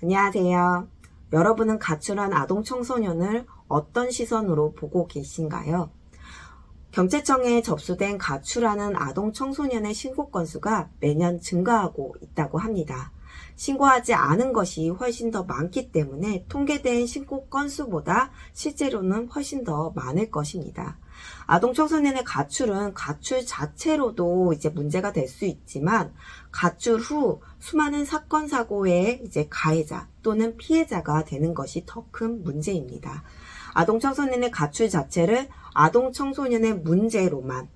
안녕하세요. 여러분은 가출한 아동 청소년을 어떤 시선으로 보고 계신가요? 경찰청에 접수된 가출하는 아동 청소년의 신고 건수가 매년 증가하고 있다고 합니다. 신고하지 않은 것이 훨씬 더 많기 때문에 통계된 신고 건수보다 실제로는 훨씬 더 많을 것입니다. 아동 청소년의 가출은 가출 자체로도 문제가 될 수 있지만 가출 후 수많은 사건 사고의 가해자 또는 피해자가 되는 것이 더 큰 문제입니다. 아동 청소년의 가출 자체를 아동 청소년의 문제로만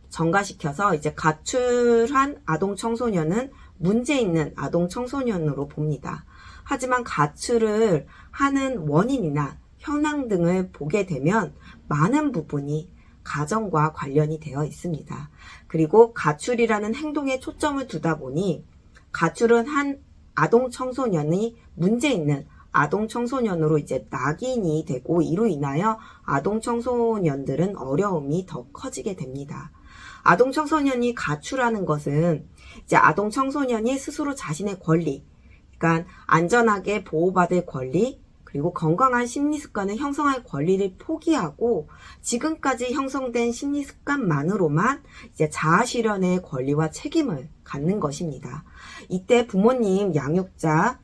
전가시켜서 가출한 아동 청소년은 문제 있는 아동 청소년으로 봅니다. 하지만 가출을 하는 원인이나 현황 등을 보게 되면 많은 부분이 가정과 관련이 되어 있습니다. 그리고 가출이라는 행동에 초점을 두다 보니 가출은 한 아동 청소년이 문제 있는 아동 청소년으로 낙인이 되고 이로 인하여 아동 청소년들은 어려움이 더 커지게 됩니다. 아동 청소년이 가출하는 것은 아동 청소년이 스스로 자신의 권리, 그러니까 안전하게 보호받을 권리, 그리고 건강한 심리 습관을 형성할 권리를 포기하고 지금까지 형성된 심리 습관만으로만 자아 실현의 권리와 책임을 갖는 것입니다. 이때 부모님, 양육자,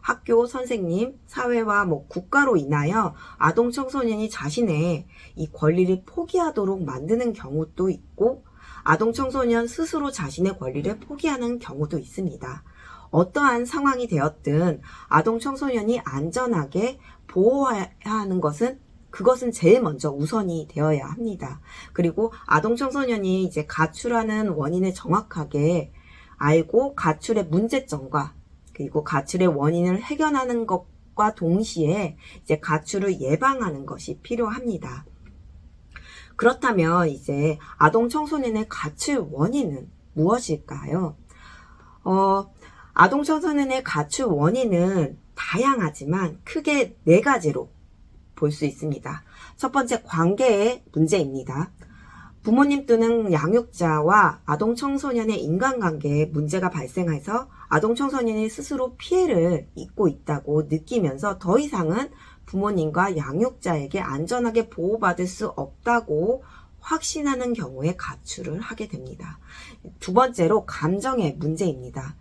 학교, 선생님, 사회와 국가로 인하여 아동 청소년이 자신의 이 권리를 포기하도록 만드는 경우도 있고 아동 청소년 스스로 자신의 권리를 포기하는 경우도 있습니다. 어떠한 상황이 되었든 아동 청소년이 안전하게 보호해야 하는 그것은 제일 먼저 우선이 되어야 합니다. 그리고 아동 청소년이 가출하는 원인을 정확하게 알고 가출의 문제점과 그리고 가출의 원인을 해결하는 것과 동시에 가출을 예방하는 것이 필요합니다. 그렇다면 아동 청소년의 가출 원인은 무엇일까요? 아동 청소년의 가출 원인은 다양하지만 크게 4가지로 볼 수 있습니다. 첫 번째, 관계의 문제입니다. 부모님 또는 양육자와 아동 청소년의 인간관계에 문제가 발생해서 아동 청소년이 스스로 피해를 입고 있다고 느끼면서 더 이상은 부모님과 양육자에게 안전하게 보호받을 수 없다고 확신하는 경우에 가출을 하게 됩니다. 두 번째로 감정의 문제입니다.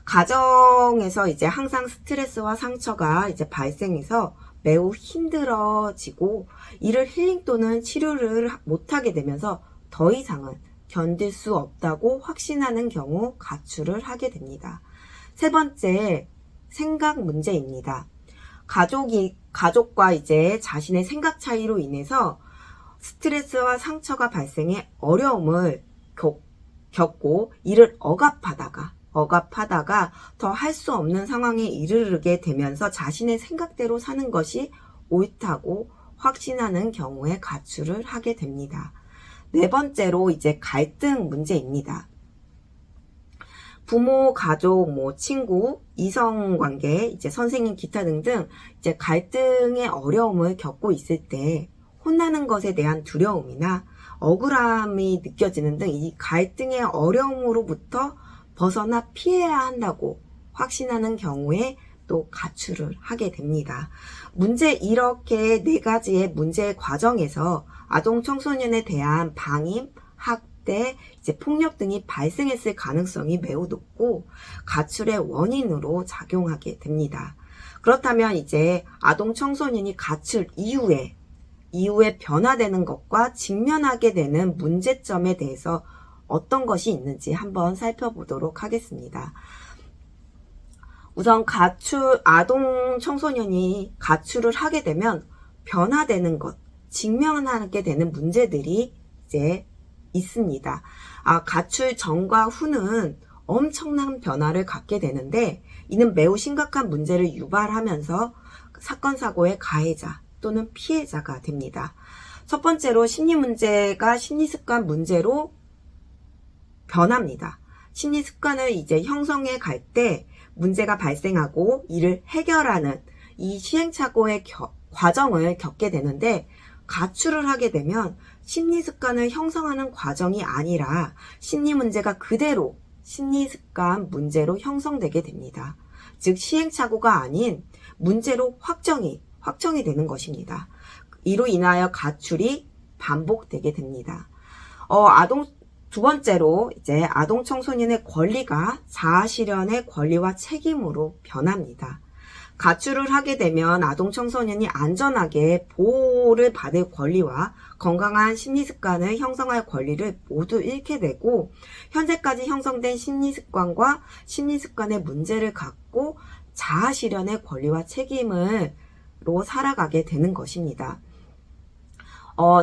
가정에서 항상 스트레스와 상처가 발생해서 매우 힘들어지고 이를 힐링 또는 치료를 못하게 되면서 더 이상은 견딜 수 없다고 확신하는 경우 가출을 하게 됩니다. 세 번째, 생각 문제입니다. 가족과 자신의 생각 차이로 인해서 스트레스와 상처가 발생해 어려움을 겪고 이를 억압하다가 더 할 수 없는 상황에 이르게 되면서 자신의 생각대로 사는 것이 옳다고 확신하는 경우에 가출을 하게 됩니다. 네 번째로 갈등 문제입니다. 부모, 가족, 친구, 이성관계, 선생님, 기타 등등 갈등의 어려움을 겪고 있을 때 혼나는 것에 대한 두려움이나 억울함이 느껴지는 등 이 갈등의 어려움으로부터 벗어나 피해야 한다고 확신하는 경우에 또 가출을 하게 됩니다. 이렇게 4가지의 문제의 과정에서 아동 청소년에 대한 방임, 학대, 폭력 등이 발생했을 가능성이 매우 높고 가출의 원인으로 작용하게 됩니다. 그렇다면 아동 청소년이 가출 이후에 변화되는 것과 직면하게 되는 문제점에 대해서 어떤 것이 있는지 한번 살펴보도록 하겠습니다. 우선 아동 청소년이 가출을 하게 되면 변화되는 것, 직면하게 되는 문제들이 있습니다. 가출 전과 후는 엄청난 변화를 갖게 되는데 이는 매우 심각한 문제를 유발하면서 사건 사고의 가해자 또는 피해자가 됩니다. 첫 번째로 심리 문제가 심리 습관 문제로 변합니다. 심리 습관을 형성해 갈 때 문제가 발생하고 이를 해결하는 이 시행착오의 과정을 겪게 되는데 가출을 하게 되면 심리 습관을 형성하는 과정이 아니라 심리 문제가 그대로 심리 습관 문제로 형성되게 됩니다. 즉 시행착오가 아닌 문제로 확정이 되는 것입니다. 이로 인하여 가출이 반복되게 됩니다. 두 번째로 이제 아동 청소년의 권리가 자아 실현의 권리와 책임으로 변합니다. 가출을 하게 되면 아동 청소년이 안전하게 보호를 받을 권리와 건강한 심리 습관을 형성할 권리를 모두 잃게 되고, 현재까지 형성된 심리 습관과 심리 습관의 문제를 갖고 자아 실현의 권리와 책임으로 살아가게 되는 것입니다.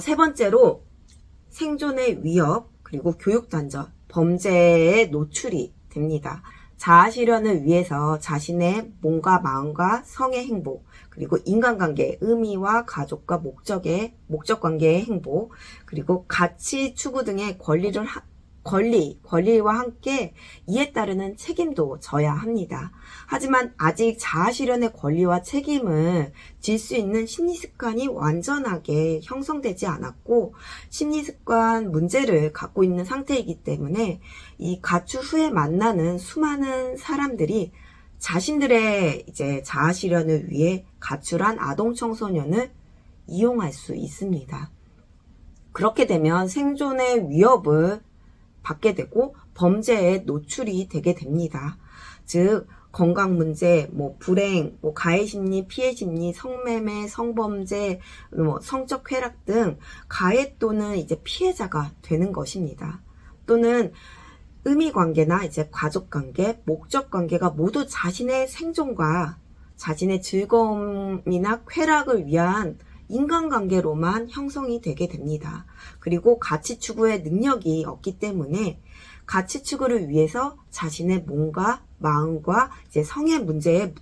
세 번째로 생존의 위협, 그리고 교육 단절, 범죄에 노출이 됩니다. 자아 실현을 위해서 자신의 몸과 마음과 성의 행복, 그리고 인간관계, 의미와 가족과 목적관계의 행복, 그리고 가치 추구 등의 권리와 함께 이에 따르는 책임도 져야 합니다. 하지만 아직 자아 실현의 권리와 책임을 질 수 있는 심리 습관이 완전하게 형성되지 않았고, 심리 습관 문제를 갖고 있는 상태이기 때문에 이 가출 후에 만나는 수많은 사람들이 자신들의 이제 자아 실현을 위해 가출한 아동 청소년을 이용할 수 있습니다. 그렇게 되면 생존의 위협을 받게 되고 범죄에 노출이 되게 됩니다. 즉 건강 문제, 불행, 가해 심리, 피해 심리, 성매매, 성범죄, 성적 쾌락 등 가해 또는 이제 피해자가 되는 것입니다. 또는 의미 관계나 이제 가족 관계, 목적 관계가 모두 자신의 생존과 자신의 즐거움이나 쾌락을 위한 인간관계로만 형성이 되게 됩니다. 그리고 가치 추구의 능력이 없기 때문에 가치 추구를 위해서 자신의 몸과 마음과 이제 성의 문제에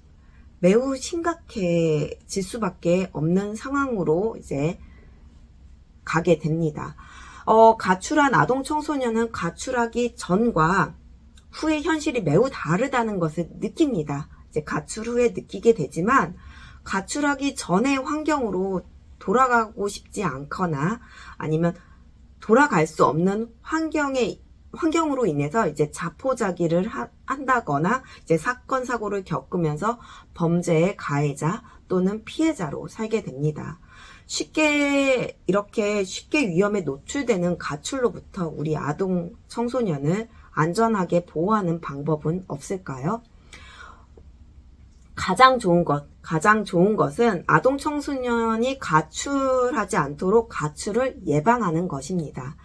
매우 심각해질 수밖에 없는 상황으로 이제 가게 됩니다. 가출한 아동 청소년은 가출하기 전과 후의 현실이 매우 다르다는 것을 느낍니다. 이제 가출 후에 느끼게 되지만 가출하기 전의 환경으로 돌아가고 싶지 않거나 아니면 돌아갈 수 없는 환경으로 인해서 이제 자포자기를 한다거나 이제 사건 사고를 겪으면서 범죄의 가해자 또는 피해자로 살게 됩니다. 이렇게 쉽게 위험에 노출되는 가출로부터 우리 아동 청소년을 안전하게 보호하는 방법은 없을까요? 가장 좋은 것은 아동 청소년이 가출하지 않도록 가출을 예방하는 것입니다.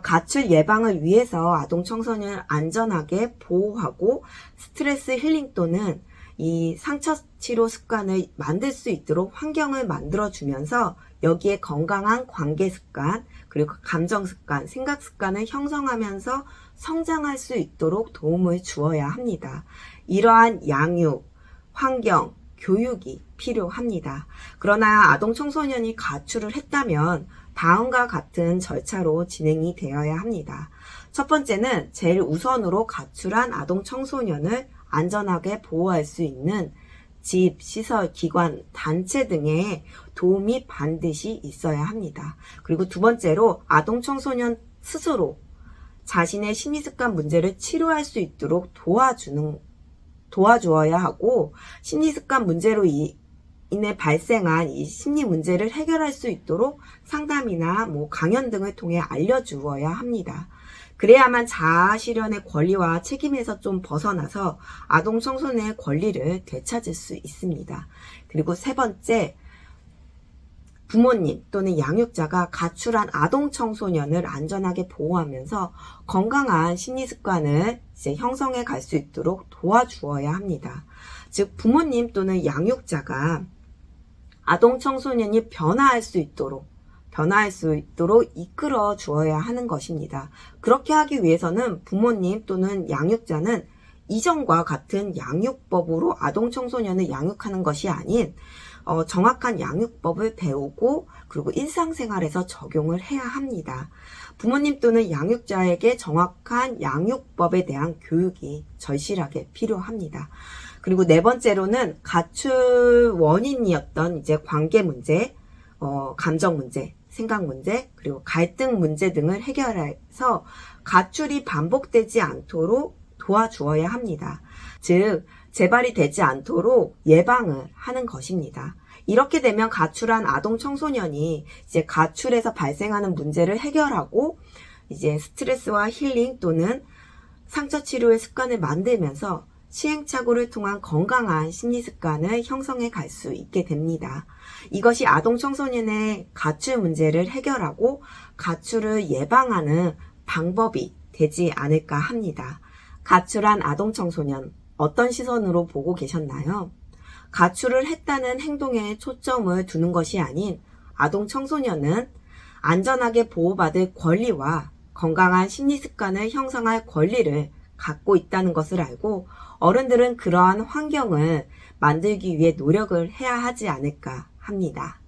가출 예방을 위해서 아동 청소년을 안전하게 보호하고 스트레스 힐링 또는 이 상처 치료 습관을 만들 수 있도록 환경을 만들어주면서 여기에 건강한 관계 습관, 그리고 감정 습관, 생각 습관을 형성하면서 성장할 수 있도록 도움을 주어야 합니다. 이러한 양육, 환경, 교육이 필요합니다. 그러나 아동 청소년이 가출을 했다면 다음과 같은 절차로 진행이 되어야 합니다. 첫 번째는 제일 우선으로 가출한 아동 청소년을 안전하게 보호할 수 있는 집, 시설, 기관, 단체 등의 도움이 반드시 있어야 합니다. 그리고 두 번째로 아동 청소년 스스로 자신의 심리습관 문제를 치료할 수 있도록 도와주어야 하고, 심리습관 문제로 인해 발생한 이 심리 문제를 해결할 수 있도록 상담이나 강연 등을 통해 알려주어야 합니다. 그래야만 자아 실현의 권리와 책임에서 좀 벗어나서 아동 청소년의 권리를 되찾을 수 있습니다. 그리고 세 번째, 부모님 또는 양육자가 가출한 아동 청소년을 안전하게 보호하면서 건강한 심리 습관을 이제 형성해 갈 수 있도록 도와주어야 합니다. 즉 부모님 또는 양육자가 아동 청소년이 변화할 수 있도록 이끌어 주어야 하는 것입니다. 그렇게 하기 위해서는 부모님 또는 양육자는 이전과 같은 양육법으로 아동 청소년을 양육하는 것이 아닌 정확한 양육법을 배우고 그리고 일상생활에서 적용을 해야 합니다. 부모님 또는 양육자에게 정확한 양육법에 대한 교육이 절실하게 필요합니다. 그리고 네 번째로는 가출 원인이었던 이제 관계 문제, 감정 문제, 생각 문제, 그리고 갈등 문제 등을 해결해서 가출이 반복되지 않도록 도와주어야 합니다. 즉 재발이 되지 않도록 예방을 하는 것입니다. 이렇게 되면 가출한 아동 청소년이 이제 가출에서 발생하는 문제를 해결하고 이제 스트레스와 힐링 또는 상처 치료의 습관을 만들면서 시행착오를 통한 건강한 심리 습관을 형성해 갈 수 있게 됩니다. 이것이 아동 청소년의 가출 문제를 해결하고 가출을 예방하는 방법이 되지 않을까 합니다. 가출한 아동 청소년, 어떤 시선으로 보고 계셨나요? 가출을 했다는 행동에 초점을 두는 것이 아닌 아동 청소년은 안전하게 보호받을 권리와 건강한 심리 습관을 형성할 권리를 갖고 있다는 것을 알고 어른들은 그러한 환경을 만들기 위해 노력을 해야 하지 않을까 합니다.